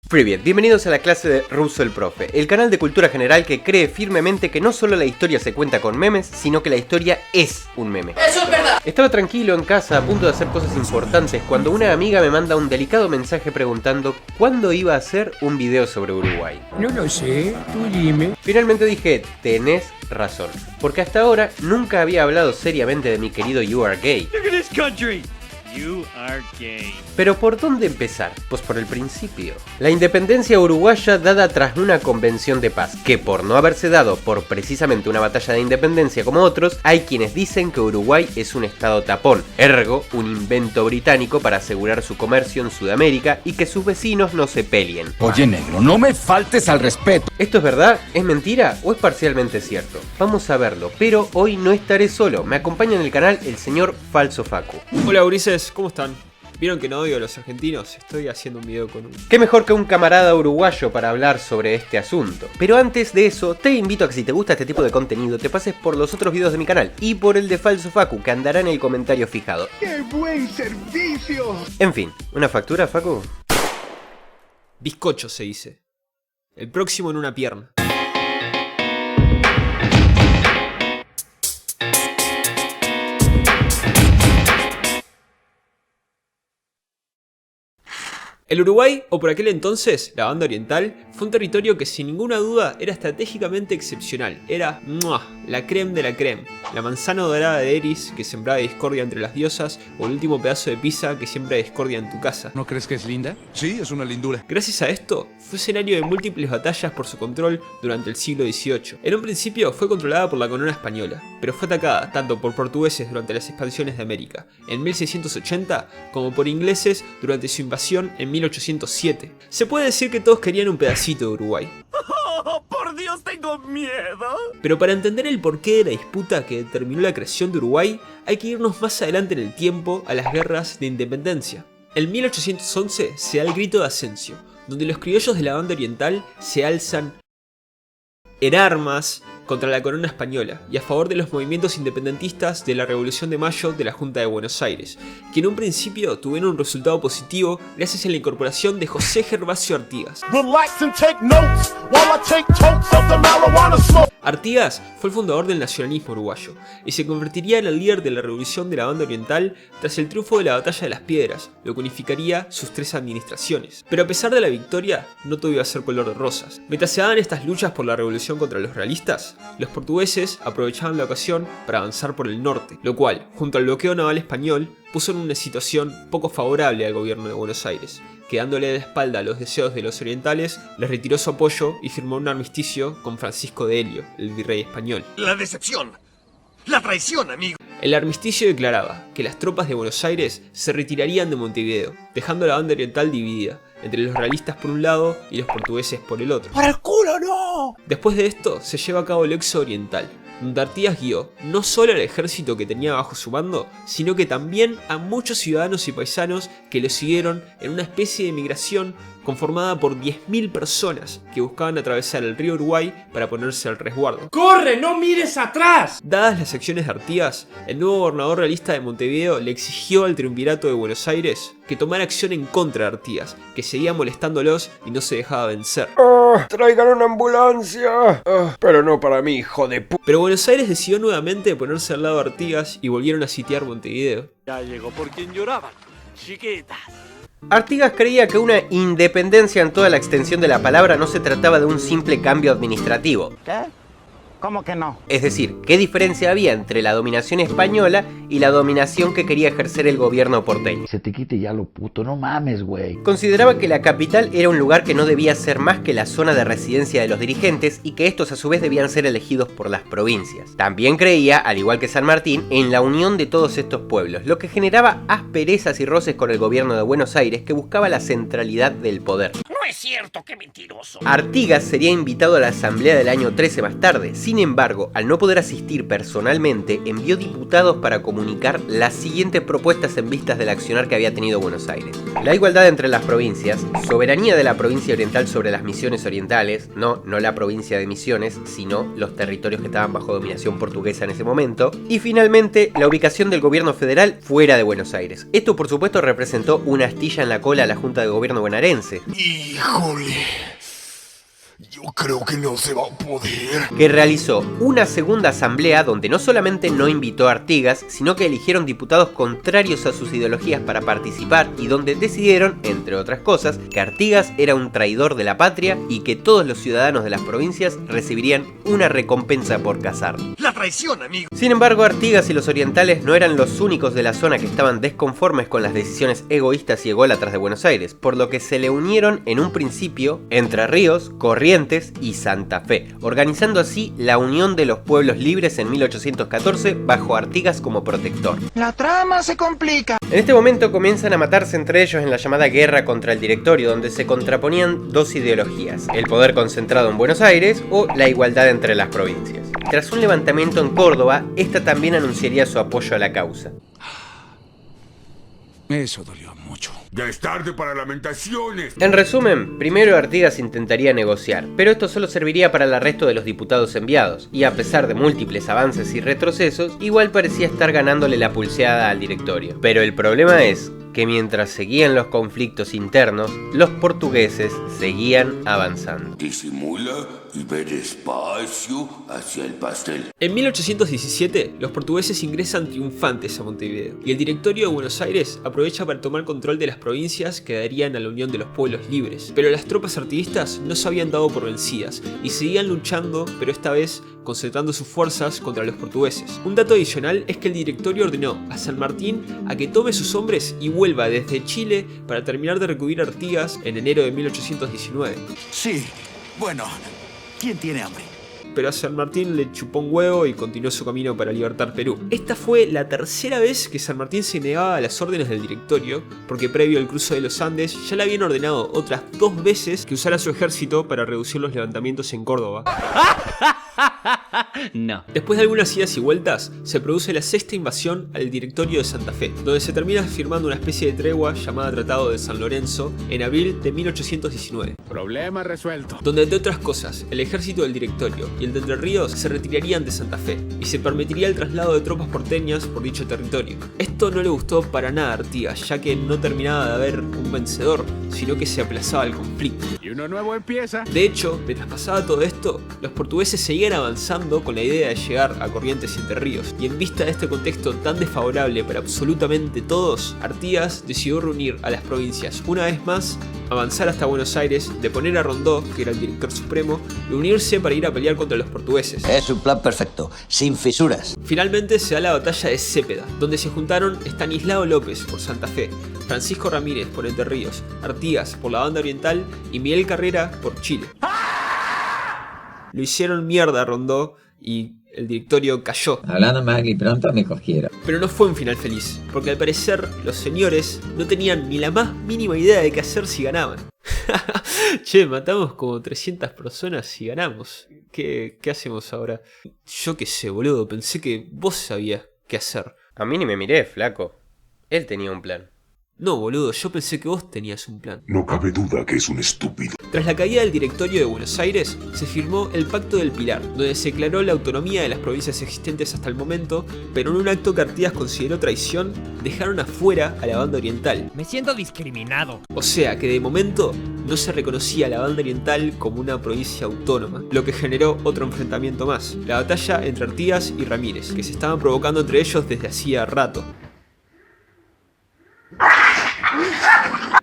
Привет, bienvenidos a la clase de Russo el Profe, el canal de cultura general que cree firmemente que no solo la historia se cuenta con memes, sino que la historia es un meme. ¡Eso es verdad! Estaba tranquilo en casa a punto de hacer cosas importantes cuando una amiga me manda un delicado mensaje preguntando cuándo iba a hacer un video sobre Uruguay. No lo sé, tú dime. Finalmente dije, tenés razón, porque hasta ahora nunca había hablado seriamente de mi querido You Are Gay. Look at this country. You are gay. Pero ¿por dónde empezar? Pues por el principio. La independencia uruguaya dada tras una convención de paz, que por no haberse dado por precisamente una batalla de independencia como otros, hay quienes dicen que Uruguay es un estado tapón, ergo un invento británico para asegurar su comercio en Sudamérica y que sus vecinos no se peleen. Oye, negro, no me faltes al respeto. ¿Esto es verdad? ¿Es mentira? ¿O es parcialmente cierto? Vamos a verlo, pero hoy no estaré solo, me acompaña en el canal el señor Falso Facu. Hola Ulises, ¿cómo están? ¿Vieron que no odio a los argentinos? Estoy haciendo un video con un... ¿Qué mejor que un camarada uruguayo para hablar sobre este asunto? Pero antes de eso, te invito a que si te gusta este tipo de contenido, te pases por los otros videos de mi canal y por el de Falso Facu, que andará en el comentario fijado. ¡Qué buen servicio! En fin, ¿una factura, Facu? Bizcocho se dice. El próximo en una pierna. El Uruguay, o por aquel entonces, la Banda Oriental, fue un territorio que sin ninguna duda era estratégicamente excepcional. Era la creme de la creme, la manzana dorada de Eris que sembraba discordia entre las diosas, o el último pedazo de pizza que siembra discordia en tu casa. ¿No crees que es linda? Sí, es una lindura. Gracias a esto, fue escenario de múltiples batallas por su control durante el siglo XVIII. En un principio fue controlada por la corona española, pero fue atacada tanto por portugueses durante las expansiones de América en 1680 como por ingleses durante su invasión en 1807. Se puede decir que todos querían un pedacito de Uruguay. ¡Oh, por Dios, tengo miedo! Pero para entender el porqué de la disputa que determinó la creación de Uruguay, hay que irnos más adelante en el tiempo a las guerras de independencia. En 1811 se da el grito de Ascencio, donde los criollos de la Banda Oriental se alzan en armas contra la corona española y a favor de los movimientos independentistas de la Revolución de Mayo de la Junta de Buenos Aires, que en un principio tuvieron un resultado positivo gracias a la incorporación de José Gervasio Artigas. Artigas fue el fundador del nacionalismo uruguayo y se convertiría en el líder de la revolución de la Banda Oriental tras el triunfo de la Batalla de las Piedras, lo que unificaría sus tres administraciones. Pero a pesar de la victoria, no todo iba a ser color de rosas. Mientras se daban estas luchas por la revolución contra los realistas, los portugueses aprovechaban la ocasión para avanzar por el norte, lo cual, junto al bloqueo naval español, puso en una situación poco favorable al gobierno de Buenos Aires, que dándole la espalda a los deseos de los orientales, les retiró su apoyo y firmó un armisticio con Francisco de Helio, el virrey español. La decepción. La traición, amigo. El armisticio declaraba que las tropas de Buenos Aires se retirarían de Montevideo, dejando a la Banda Oriental dividida, entre los realistas por un lado y los portugueses por el otro. ¡Para el culo, no! Después de esto, se lleva a cabo el éxodo oriental, donde Artigas guió no solo al ejército que tenía bajo su mando, sino que también a muchos ciudadanos y paisanos que lo siguieron en una especie de migración conformada por 10.000 personas que buscaban atravesar el río Uruguay para ponerse al resguardo. ¡Corre, no mires atrás! Dadas las acciones de Artigas, el nuevo gobernador realista de Montevideo le exigió al triunvirato de Buenos Aires que tomara acción en contra de Artigas, que seguía molestándolos y no se dejaba vencer. ¡Traigan una ambulancia! Pero no para mí, hijo de p***. Pero Buenos Aires decidió nuevamente ponerse al lado de Artigas y volvieron a sitiar Montevideo. Ya llegó por quien lloraban. Chiquitas. Artigas creía que una independencia en toda la extensión de la palabra no se trataba de un simple cambio administrativo. ¿Qué? ¿Cómo que no? Es decir, ¿qué diferencia había entre la dominación española y la dominación que quería ejercer el gobierno porteño? Se te quite ya lo puto, no mames, güey. Consideraba que la capital era un lugar que no debía ser más que la zona de residencia de los dirigentes y que estos a su vez debían ser elegidos por las provincias. También creía, al igual que San Martín, en la unión de todos estos pueblos, lo que generaba asperezas y roces con el gobierno de Buenos Aires que buscaba la centralidad del poder. No es cierto, qué mentiroso. Artigas sería invitado a la asamblea del año 13 más tarde. Sin embargo, al no poder asistir personalmente, envió diputados para comunicar las siguientes propuestas en vistas del accionar que había tenido Buenos Aires: la igualdad entre las provincias, soberanía de la provincia oriental sobre las Misiones orientales, no la provincia de Misiones, sino los territorios que estaban bajo dominación portuguesa en ese momento, y finalmente la ubicación del gobierno federal fuera de Buenos Aires. Esto por supuesto representó una astilla en la cola a la Junta de Gobierno bonaerense. Híjole, yo creo que no se va a poder. Que realizó una segunda asamblea donde no solamente no invitó a Artigas, sino que eligieron diputados contrarios a sus ideologías para participar y donde decidieron, entre otras cosas, que Artigas era un traidor de la patria y que todos los ciudadanos de las provincias recibirían una recompensa por cazarlo. La traición, amigo. Sin embargo, Artigas y los orientales no eran los únicos de la zona que estaban desconformes con las decisiones egoístas y ególatras de Buenos Aires, por lo que se le unieron en un principio Entre Ríos, Corrientes y Santa Fe, organizando así la Unión de los Pueblos Libres en 1814 bajo Artigas como protector. La trama se complica. En este momento comienzan a matarse entre ellos en la llamada guerra contra el directorio, donde se contraponían dos ideologías: el poder concentrado en Buenos Aires o la igualdad entre las provincias. Tras un levantamiento en Córdoba, esta también anunciaría su apoyo a la causa. Eso dolió mucho. Ya es tarde para lamentaciones. En resumen, primero Artigas intentaría negociar, pero esto solo serviría para el arresto de los diputados enviados, y a pesar de múltiples avances y retrocesos, igual parecía estar ganándole la pulseada al directorio. Pero el problema es que mientras seguían los conflictos internos, los portugueses seguían avanzando. Disimula y ve despacio hacia el pastel. En 1817, los portugueses ingresan triunfantes a Montevideo, y el directorio de Buenos Aires aprovecha para tomar control de las provincias que darían a la Unión de los Pueblos Libres. Pero las tropas artiguistas no se habían dado por vencidas, y seguían luchando, pero esta vez concentrando sus fuerzas contra los portugueses. Un dato adicional es que el directorio ordenó a San Martín a que tome sus hombres y vuelva desde Chile para terminar de recluir a Artigas en enero de 1819. Sí, bueno, ¿quién tiene hambre? Pero a San Martín le chupó un huevo y continuó su camino para libertar Perú. Esta fue la tercera vez que San Martín se negaba a las órdenes del directorio, porque previo al cruce de los Andes ya le habían ordenado otras 2 veces que usara su ejército para reducir los levantamientos en Córdoba. No. Después de algunas idas y vueltas, se produce la 6ª invasión al directorio de Santa Fe, donde se termina firmando una especie de tregua llamada Tratado de San Lorenzo en abril de 1819. Problema resuelto. Donde, entre otras cosas, el ejército del directorio y el de Entre Ríos se retirarían de Santa Fe y se permitiría el traslado de tropas porteñas por dicho territorio. Esto no le gustó para nada a Artigas, ya que no terminaba de haber un vencedor, sino que se aplazaba el conflicto. Y uno nuevo empieza. De hecho, mientras pasaba todo esto, los portugueses seguían avanzando con la idea de llegar a Corrientes y Entre Ríos, y en vista de este contexto tan desfavorable para absolutamente todos, Artigas decidió reunir a las provincias una vez más, avanzar hasta Buenos Aires, deponer a Rondó, que era el director supremo, y unirse para ir a pelear contra los portugueses. Es un plan perfecto, sin fisuras. Finalmente se da la batalla de Cepeda, donde se juntaron Estanislao López por Santa Fe, Francisco Ramírez por Entre Ríos, Artigas por la banda oriental y Miguel Carrera por Chile. Lo hicieron mierda a Rondó y el directorio cayó. Hablando mal y pronto me cogieron. Pero no fue un final feliz, porque al parecer los señores no tenían ni la más mínima idea de qué hacer si ganaban. Che, matamos como 300 personas y ganamos. ¿Qué hacemos ahora? Yo qué sé, boludo, pensé que vos sabías qué hacer. A mí ni me miré, flaco. Él tenía un plan. No, boludo, yo pensé que vos tenías un plan. No cabe duda que es un estúpido. Tras la caída del directorio de Buenos Aires, se firmó el Pacto del Pilar, donde se declaró la autonomía de las provincias existentes hasta el momento, pero en un acto que Artigas consideró traición, dejaron afuera a la banda oriental. Me siento discriminado. O sea que de momento no se reconocía a la banda oriental como una provincia autónoma, lo que generó otro enfrentamiento más, la batalla entre Artigas y Ramírez, que se estaban provocando entre ellos desde hacía rato.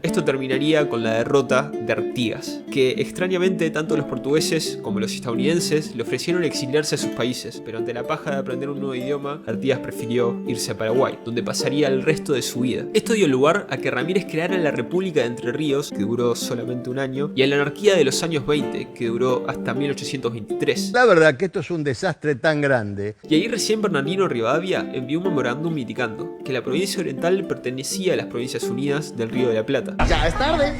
Esto terminaría con la derrota de Artigas, que extrañamente tanto los portugueses como los estadounidenses le ofrecieron exiliarse a sus países, pero ante la paja de aprender un nuevo idioma, Artigas prefirió irse a Paraguay, donde pasaría el resto de su vida. Esto dio lugar a que Ramírez creara la República de Entre Ríos, que duró solamente un año, y a la anarquía de los años 20, que duró hasta 1823. La verdad que esto es un desastre tan grande. Y ahí recién Bernardino Rivadavia envió un memorándum indicando que la provincia oriental pertenecía a las Provincias Unidas del Río de la Plata. Ya es tarde.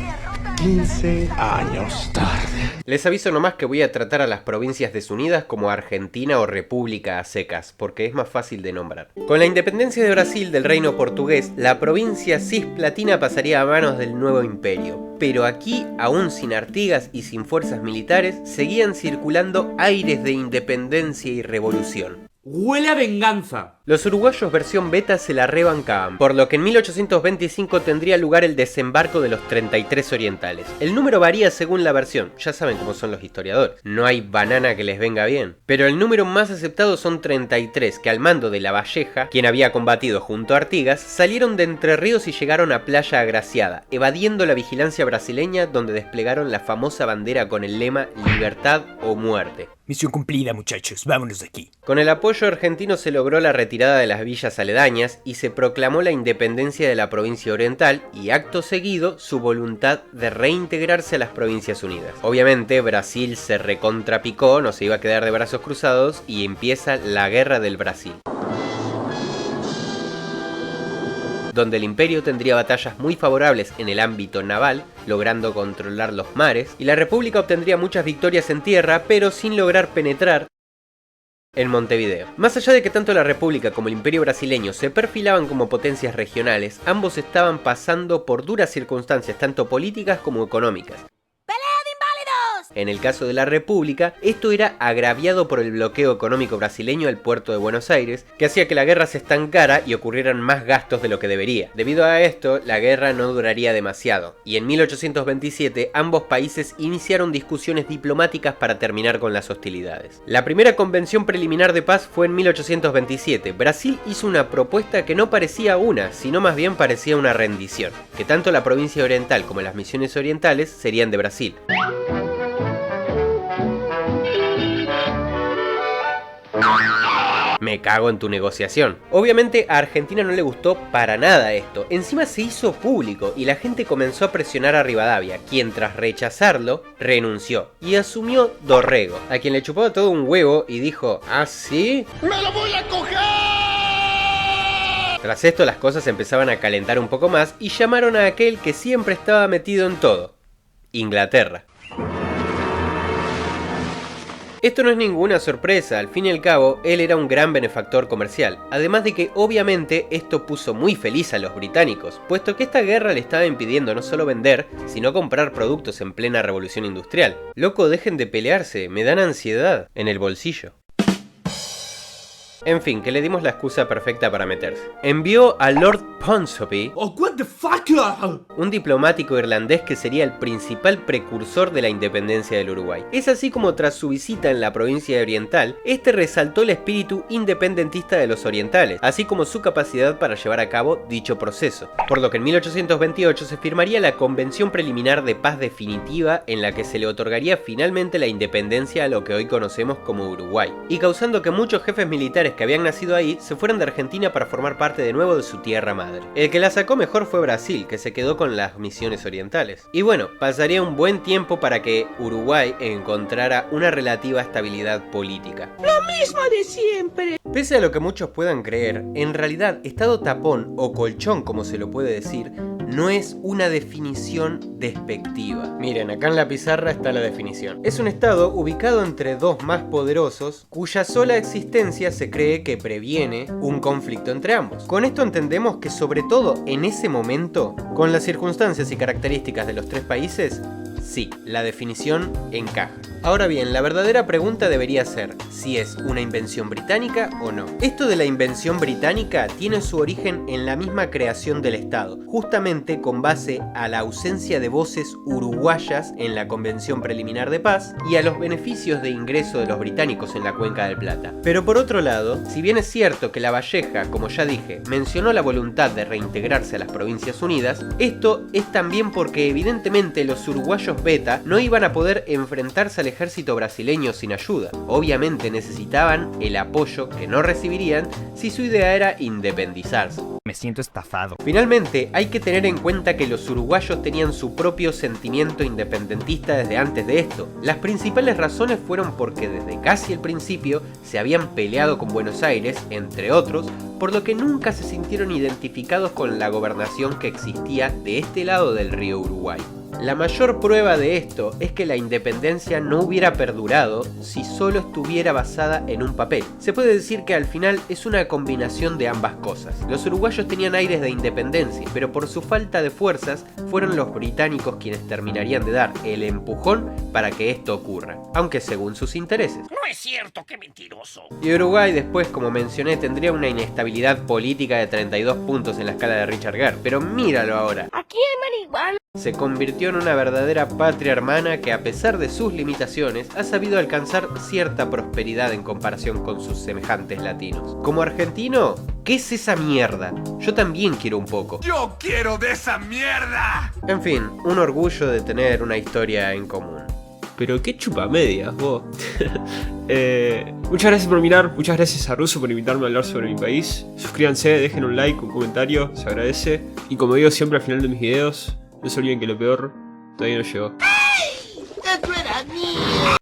15 años tarde. Les aviso nomás que voy a tratar a las provincias desunidas como Argentina o República a secas, porque es más fácil de nombrar. Con la independencia de Brasil del reino portugués, la provincia cisplatina pasaría a manos del nuevo imperio. Pero aquí, aún sin Artigas y sin fuerzas militares, seguían circulando aires de independencia y revolución. ¡Huele a venganza! Los uruguayos versión beta se la rebancaban, por lo que en 1825 tendría lugar el desembarco de los 33 orientales. El número varía según la versión, ya saben cómo son los historiadores, no hay banana que les venga bien. Pero el número más aceptado son 33, que al mando de Lavalleja, quien había combatido junto a Artigas, salieron de Entre Ríos y llegaron a Playa Agraciada, evadiendo la vigilancia brasileña, donde desplegaron la famosa bandera con el lema Libertad o Muerte. Misión cumplida, muchachos. Vámonos de aquí. Con el apoyo argentino se logró la retirada de las villas aledañas y se proclamó la independencia de la provincia oriental y acto seguido su voluntad de reintegrarse a las Provincias Unidas. Obviamente Brasil se recontrapicó, no se iba a quedar de brazos cruzados y empieza la Guerra del Brasil, donde el imperio tendría batallas muy favorables en el ámbito naval, logrando controlar los mares, y la república obtendría muchas victorias en tierra, pero sin lograr penetrar en Montevideo. Más allá de que tanto la república como el imperio brasileño se perfilaban como potencias regionales, ambos estaban pasando por duras circunstancias tanto políticas como económicas. En el caso de la República, esto era agraviado por el bloqueo económico brasileño al puerto de Buenos Aires, que hacía que la guerra se estancara y ocurrieran más gastos de lo que debería. Debido a esto, la guerra no duraría demasiado, y en 1827 ambos países iniciaron discusiones diplomáticas para terminar con las hostilidades. La primera convención preliminar de paz fue en 1827. Brasil hizo una propuesta que no parecía una, sino más bien parecía una rendición, que tanto la provincia oriental como las misiones orientales serían de Brasil. Me cago en tu negociación. Obviamente a Argentina no le gustó para nada esto. Encima se hizo público y la gente comenzó a presionar a Rivadavia, quien tras rechazarlo, renunció y asumió Dorrego, a quien le chupaba todo un huevo y dijo, ¿ah, sí? ¡Me lo voy a coger! Tras esto las cosas empezaban a calentar un poco más y llamaron a aquel que siempre estaba metido en todo, Inglaterra. Esto no es ninguna sorpresa, al fin y al cabo, él era un gran benefactor comercial, además de que obviamente esto puso muy feliz a los británicos, puesto que esta guerra le estaba impidiendo no solo vender, sino comprar productos en plena revolución industrial. Loco, dejen de pelearse, me dan ansiedad en el bolsillo. En fin, que le dimos la excusa perfecta para meterse. Envió a Lord Ponsonby, un diplomático irlandés que sería el principal precursor de la independencia del Uruguay. Es así como tras su visita en la provincia oriental, este resaltó el espíritu independentista de los orientales, así como su capacidad para llevar a cabo dicho proceso. Por lo que en 1828 se firmaría la Convención Preliminar de Paz Definitiva, en la que se le otorgaría finalmente la independencia a lo que hoy conocemos como Uruguay, y causando que muchos jefes militares que habían nacido ahí se fueran de Argentina para formar parte de nuevo de su tierra madre. El que la sacó mejor fue Brasil, que se quedó con las misiones orientales. Y bueno, pasaría un buen tiempo para que Uruguay encontrara una relativa estabilidad política. Lo mismo de siempre. Pese a lo que muchos puedan creer, en realidad estado tapón o colchón, como se lo puede decir, no es una definición despectiva. Miren, acá en la pizarra está la definición. Es un estado ubicado entre dos más poderosos, cuya sola existencia se cree que previene un conflicto entre ambos. Con esto entendemos que sobre todo en ese momento, con las circunstancias y características de los tres países, sí, la definición encaja. Ahora bien, la verdadera pregunta debería ser si es una invención británica o no. Esto de la invención británica tiene su origen en la misma creación del Estado, justamente con base a la ausencia de voces uruguayas en la Convención Preliminar de Paz y a los beneficios de ingreso de los británicos en la Cuenca del Plata. Pero por otro lado, si bien es cierto que Lavalleja, como ya dije, mencionó la voluntad de reintegrarse a las Provincias Unidas, esto es también porque evidentemente los uruguayos uruguayos beta no iban a poder enfrentarse al ejército brasileño sin ayuda. Obviamente necesitaban el apoyo que no recibirían si su idea era independizarse. Me siento estafado. Finalmente, hay que tener en cuenta que los uruguayos tenían su propio sentimiento independentista desde antes de esto. Las principales razones fueron porque desde casi el principio se habían peleado con Buenos Aires, entre otros, por lo que nunca se sintieron identificados con la gobernación que existía de este lado del río Uruguay. La mayor prueba de esto es que la independencia no hubiera perdurado si solo estuviera basada en un papel. Se puede decir que al final es una combinación de ambas cosas. Los uruguayos tenían aires de independencia, pero por su falta de fuerzas fueron los británicos quienes terminarían de dar el empujón para que esto ocurra, aunque según sus intereses. No es cierto, qué mentiroso. Y Uruguay después, como mencioné, tendría una inestabilidad política de 32 puntos en la escala de Richard Gere, pero míralo ahora. Aquí hay marihuana. Se convirtió en una verdadera patria hermana que, a pesar de sus limitaciones, ha sabido alcanzar cierta prosperidad en comparación con sus semejantes latinos. Como argentino, ¿qué es esa mierda? Yo también quiero un poco. ¡Yo quiero de esa mierda! En fin, un orgullo de tener una historia en común. Pero qué chupamedias, vos. Muchas gracias por mirar, muchas gracias a Russo por invitarme a hablar sobre mi país. Suscríbanse, dejen un like, un comentario, se agradece. Y como digo siempre al final de mis videos, no se olviden que lo peor todavía no llegó. ¡Eso era mío!